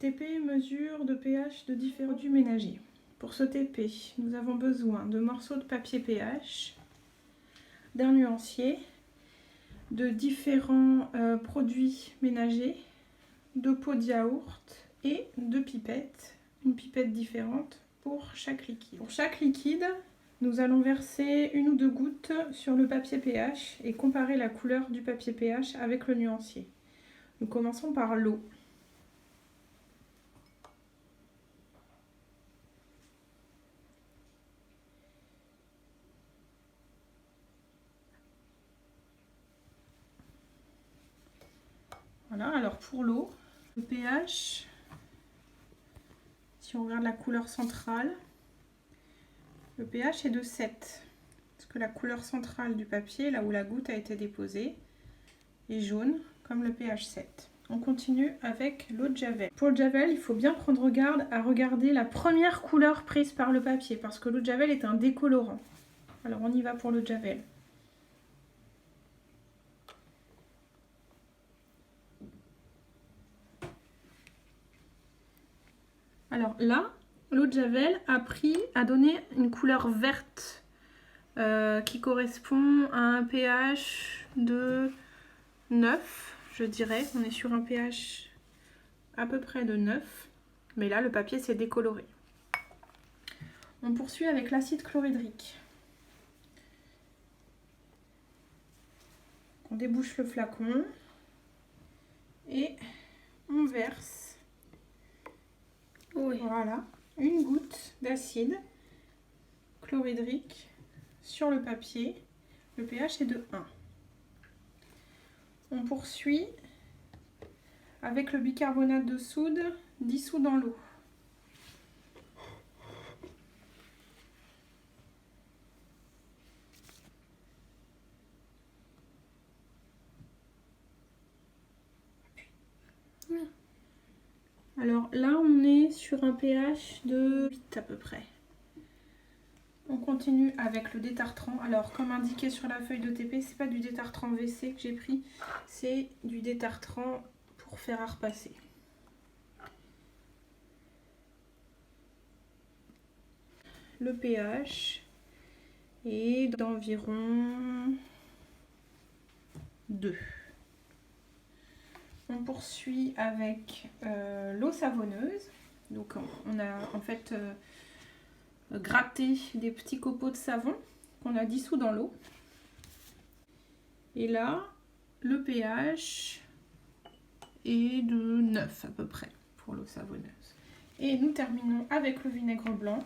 TP mesure de pH de différents produits ménagers. Pour ce TP, nous avons besoin de morceaux de papier pH, d'un nuancier, de différents produits ménagers, de pots de yaourt et de pipettes, une pipette différente pour chaque liquide. Pour chaque liquide, nous allons verser 1 ou 2 gouttes sur le papier pH et comparer la couleur du papier pH avec le nuancier. Nous commençons par l'eau. Voilà, alors pour l'eau, le pH, si on regarde la couleur centrale, le pH est de 7. Parce que la couleur centrale du papier, là où la goutte a été déposée, est jaune, comme le pH 7. On continue avec l'eau de Javel. Pour le Javel, il faut bien prendre garde à regarder la première couleur prise par le papier, parce que l'eau de Javel est un décolorant. Alors on y va pour le Javel. Alors là, l'eau de Javel a donné une couleur verte qui correspond à un pH de 9, je dirais. On est sur un pH à peu près de 9, mais là le papier s'est décoloré. On poursuit avec l'acide chlorhydrique. On débouche le flacon et on verse. Oui. Voilà, une goutte d'acide chlorhydrique sur le papier. Le pH est de 1. On poursuit avec le bicarbonate de soude dissous dans l'eau. Alors là, on est sur un pH de 8 à peu près. On continue avec le détartrant. Alors, comme indiqué sur la feuille de TP, c'est pas du détartrant WC que j'ai pris, c'est du détartrant pour fer à repasser. Le pH est d'environ 2. On poursuit avec l'eau savonneuse. Donc on a en fait gratté des petits copeaux de savon qu'on a dissous dans l'eau. Et là, le pH est de 9 à peu près pour l'eau savonneuse. Et nous terminons avec le vinaigre blanc.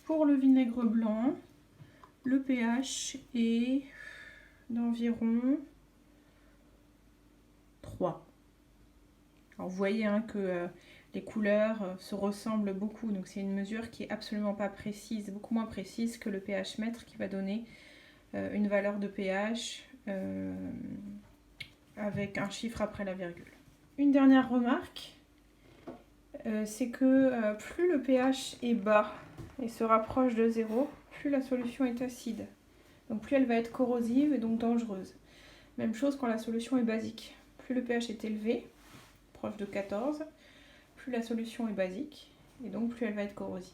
Pour le vinaigre blanc, le pH est d'environ 3. Alors vous voyez hein, que les couleurs se ressemblent beaucoup, donc c'est une mesure qui est absolument pas précise, beaucoup moins précise que le pH mètre qui va donner une valeur de pH avec un chiffre après la virgule. Une dernière remarque, c'est que plus le pH est bas et se rapproche de 0, plus la solution est acide. Donc plus elle va être corrosive et donc dangereuse. Même chose quand la solution est basique. Plus le pH est élevé, proche de 14, plus la solution est basique et donc plus elle va être corrosive.